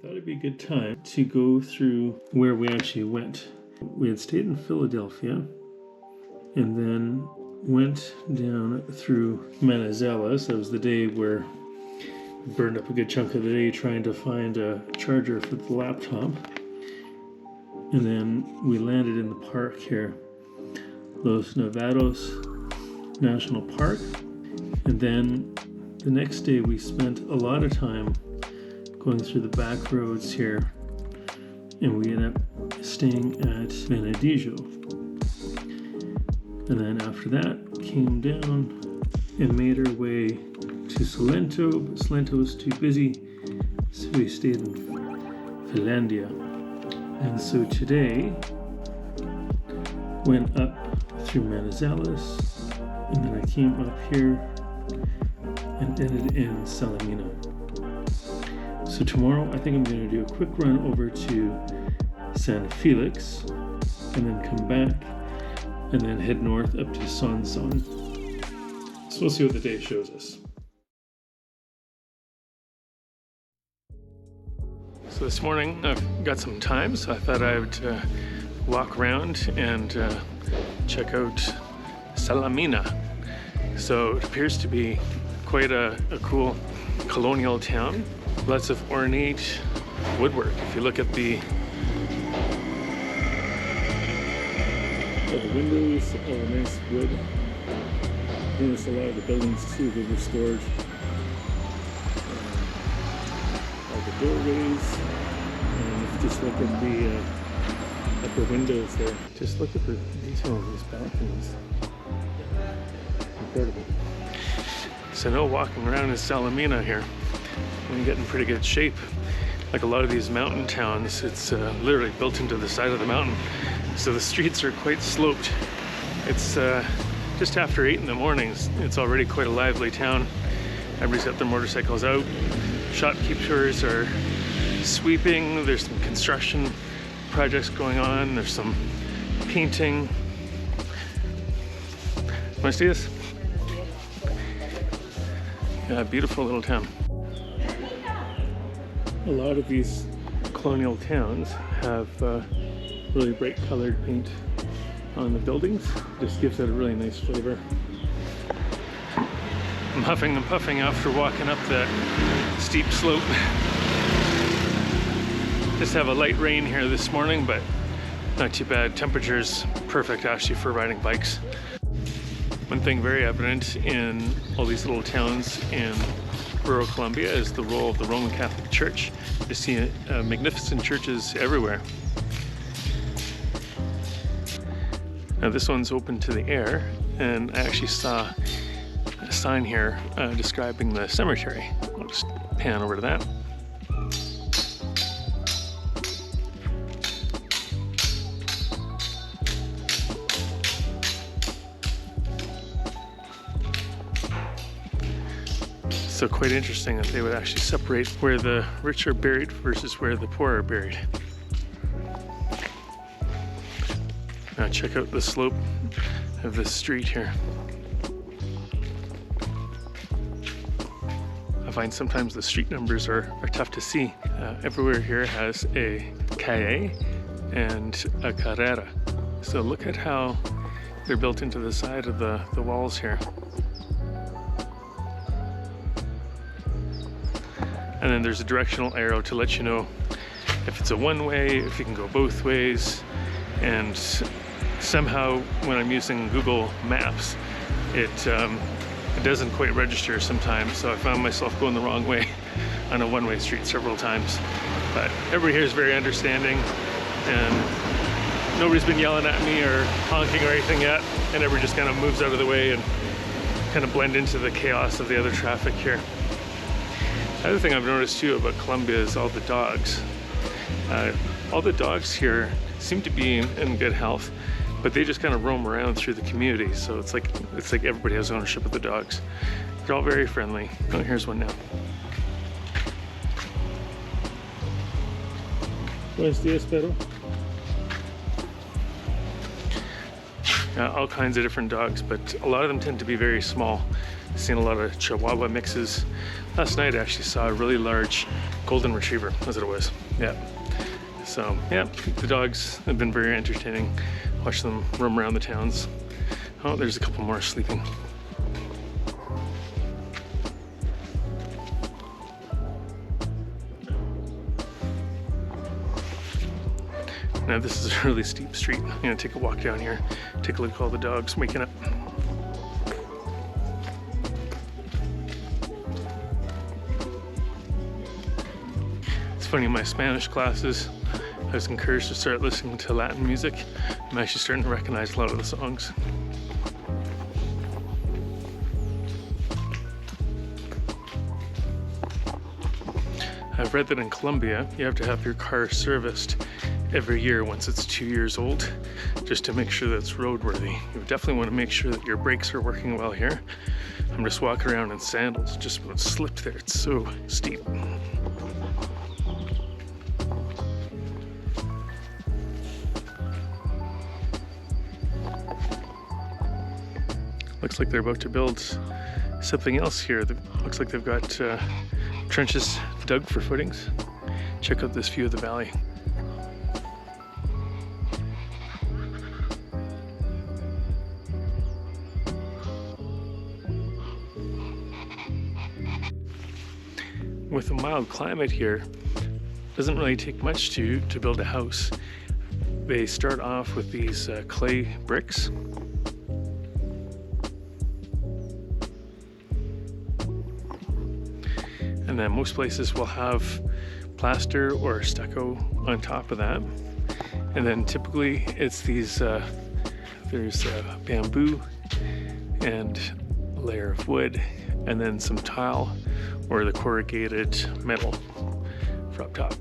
Thought it'd be a good time to go through where we actually went. We had stayed in Philadelphia and then went down through Manizales. That was the day where we burned up a good chunk of the day trying to find a charger for the laptop. And then we landed in the park here, Los Nevados National Park. And then the next day we spent a lot of time going through the back roads here, and we ended up staying at Venadijo. And then after that came down and made our way to Salento, but Salento was too busy, so we stayed in Finlandia. And so today went up through Manizales, and then I came up here and ended in Salamina. So tomorrow I think I'm going to do a quick run over to San Félix and then come back and then head north up to Sonsón. So we'll see what the day shows us. So this morning I've got some time, so I thought I would walk around and check out Salamina. So it appears to be quite a cool colonial town. Lots of ornate woodwork. If you look at the windows, all the nice wood. Notice a lot of the buildings too, they've restored all the doorways. And if you just look at the upper windows there, just look at the detail of these balconies. Incredible. So no walking around in Salamina here. And get in pretty good shape. Like a lot of these mountain towns, it's literally built into the side of the mountain. So the streets are quite sloped. It's just after 8 in the morning. It's already quite a lively town. Everybody's got their motorcycles out. Shopkeepers are sweeping. There's some construction projects going on. There's some painting. Want to see this? Yeah, beautiful little town. A lot of these colonial towns have really bright colored paint on the buildings. Just gives it a really nice flavor. I'm huffing and puffing after walking up that steep slope. Just have a light rain here this morning, but not too bad. Temperature's perfect actually for riding bikes. One thing very evident in all these little towns in rural Colombia is the role of the Roman Catholic Church. You see magnificent churches everywhere. Now this one's open to the air, and I actually saw a sign here describing the cemetery. I'll just pan over to that. So quite interesting that they would actually separate where the rich are buried versus where the poor are buried. Now check out the slope of this street here. I find sometimes the street numbers are tough to see. Everywhere here has a calle and a carrera. So look at how they're built into the side of the walls here. And then there's a directional arrow to let you know if it's a one-way, if you can go both ways. And somehow when I'm using Google Maps, it doesn't quite register sometimes. So I found myself going the wrong way on a one-way street several times. But everybody here is very understanding, and nobody's been yelling at me or honking or anything yet. And everybody just kind of moves out of the way and kind of blend into the chaos of the other traffic here. The other thing I've noticed too about Colombia is all the dogs. All the dogs here seem to be in good health, but they just kind of roam around through the community. So it's like everybody has ownership of the dogs. They're all very friendly. Oh, here's one now. Buenos dias, Pedro. All kinds of different dogs, but a lot of them tend to be very small. Seen a lot of Chihuahua mixes. Last night I actually saw a really large golden retriever, as it was. Yeah. So yeah, the dogs have been very entertaining. Watch them roam around the towns. Oh, there's a couple more sleeping. Now this is a really steep street. I'm gonna take a walk down here, take a look at all the dogs waking up. It's funny, in my Spanish classes, I was encouraged to start listening to Latin music. I'm actually starting to recognize a lot of the songs. I've read that in Colombia, you have to have your car serviced every year once it's 2 years old, just to make sure that it's roadworthy. You definitely want to make sure that your brakes are working well here. I'm just walking around in sandals, just about slipped there. It's so steep. Looks like they're about to build something else here. Looks like they've got trenches dug for footings. Check out this view of the valley. With a mild climate here, it doesn't really take much to build a house. They start off with these clay bricks. And then most places will have plaster or stucco on top of that. And then typically it's these, there's bamboo and a layer of wood, and then some tile or the corrugated metal for up top.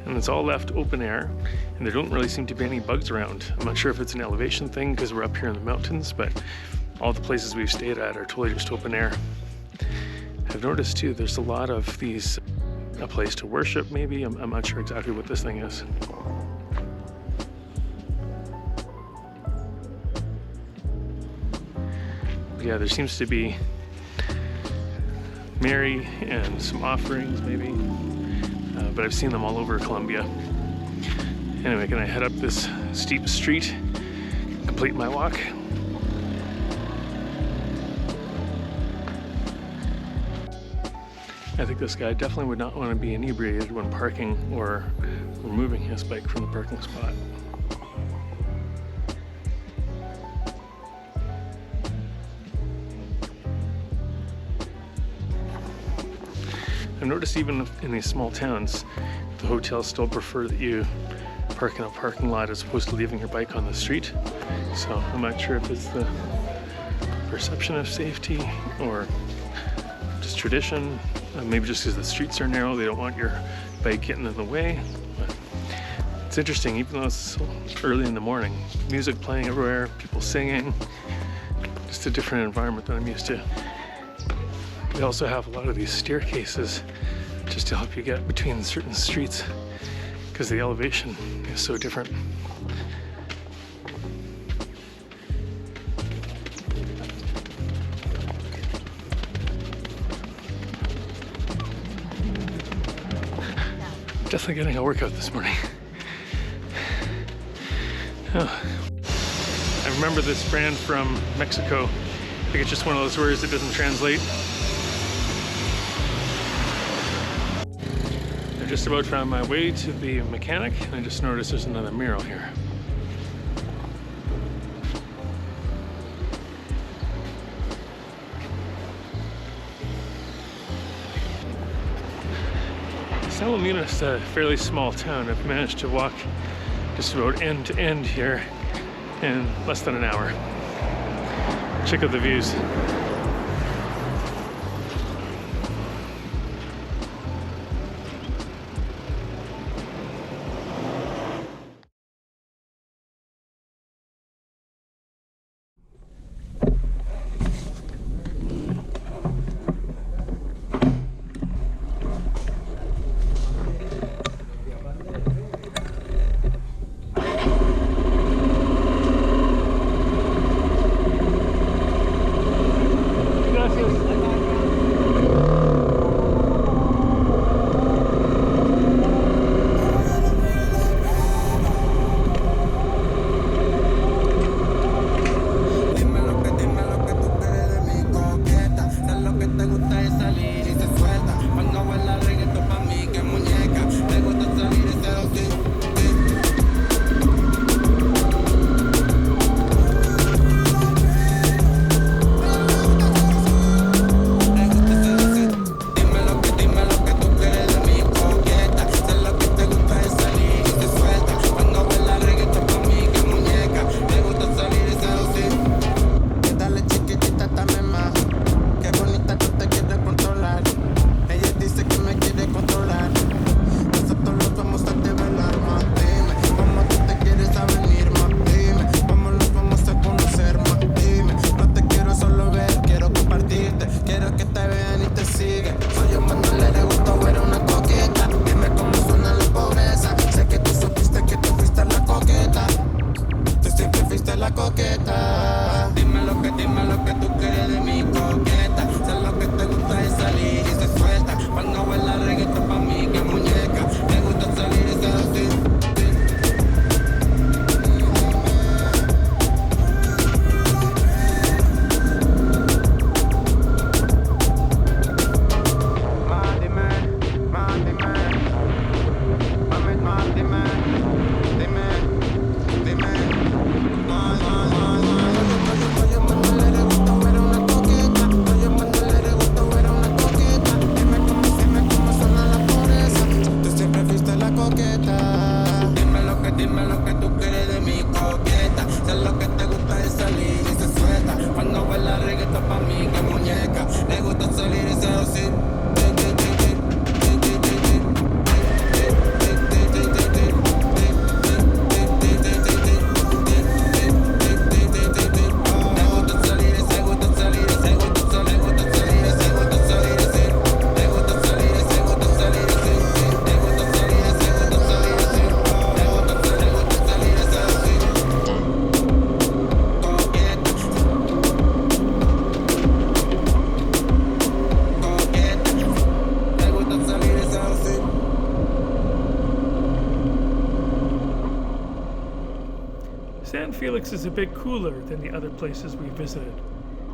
And it's all left open air, and there don't really seem to be any bugs around. I'm not sure if it's an elevation thing because we're up here in the mountains, but all the places we've stayed at are totally just open air. I've noticed too, there's a lot of these, a place to worship maybe. I'm not sure exactly what this thing is. Yeah, there seems to be Mary and some offerings maybe, but I've seen them all over Colombia. Anyway, gonna head up this steep street, complete my walk. I think this guy definitely would not want to be inebriated when parking or removing his bike from the parking spot. I've noticed even in these small towns, the hotels still prefer that you park in a parking lot as opposed to leaving your bike on the street. So I'm not sure if it's the perception of safety or just tradition. Maybe just because the streets are narrow, they don't want your bike getting in the way. But it's interesting, even though it's so early in the morning, music playing everywhere, people singing, just a different environment than I'm used to. They also have a lot of these staircases just to help you get between certain streets because the elevation is so different. Definitely getting a workout this morning. Oh. I remember this brand from Mexico. I think it's just one of those words that doesn't translate. I just about found my way to the mechanic, and I just noticed there's another mural here. Salamina is a fairly small town. I've managed to walk just about end to end here in less than an hour. Check out the views. Félix is a bit cooler than the other places we visited.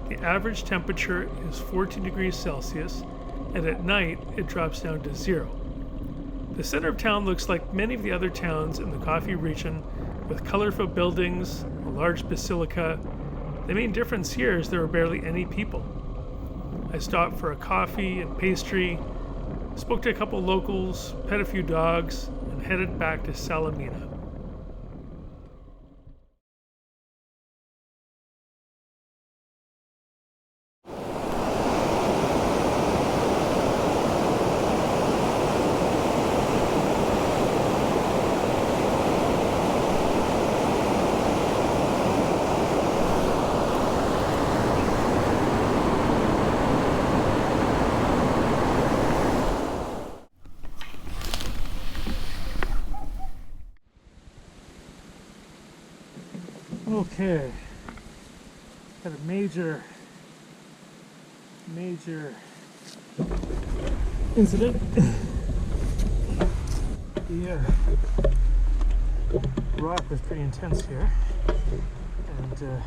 The average temperature is 14 degrees Celsius, and at night it drops down to 0. The center of town looks like many of the other towns in the coffee region, with colorful buildings, a large basilica. The main difference here is there are barely any people. I stopped for a coffee and pastry, spoke to a couple locals, pet a few dogs, and headed back to Salamina. Okay, got a major incident. The rock was pretty intense here, and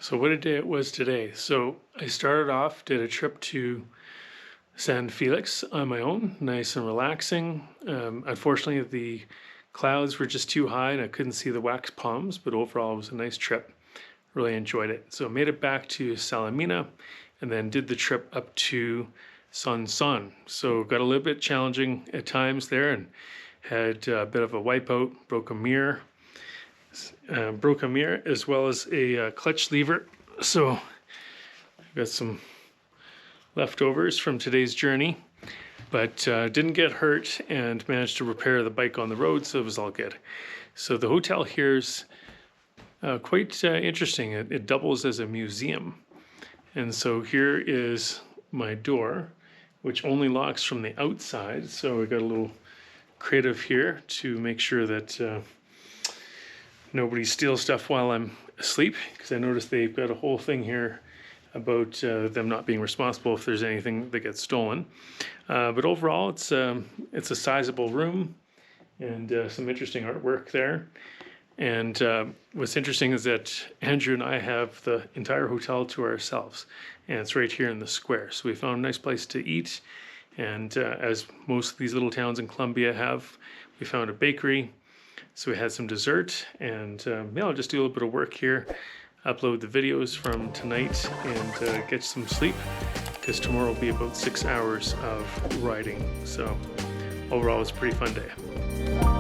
So what a day it was today. So I started off, did a trip to San Félix on my own, nice and relaxing. Unfortunately, the clouds were just too high and I couldn't see the wax palms, but overall it was a nice trip. Really enjoyed it. So made it back to Salamina and then did the trip up to Sonsón. So got a little bit challenging at times there and had a bit of a wipeout, broke a mirror as well as a clutch lever. So got some leftovers from today's journey, but didn't get hurt and managed to repair the bike on the road, so it was all good. So the hotel here's Quite interesting. It doubles as a museum. And so here is my door, which only locks from the outside. So we got a little creative here to make sure that nobody steals stuff while I'm asleep, because I noticed they've got a whole thing here about them not being responsible if there's anything that gets stolen. But overall, it's a sizable room and some interesting artwork there. And what's interesting is that Andrew and I have the entire hotel to ourselves, and it's right here in the square. So we found a nice place to eat, and as most of these little towns in Colombia have, we found a bakery. So we had some dessert, and yeah, I'll just do a little bit of work here, upload the videos from tonight, and get some sleep, because tomorrow will be about 6 hours of riding. So overall, it's a pretty fun day.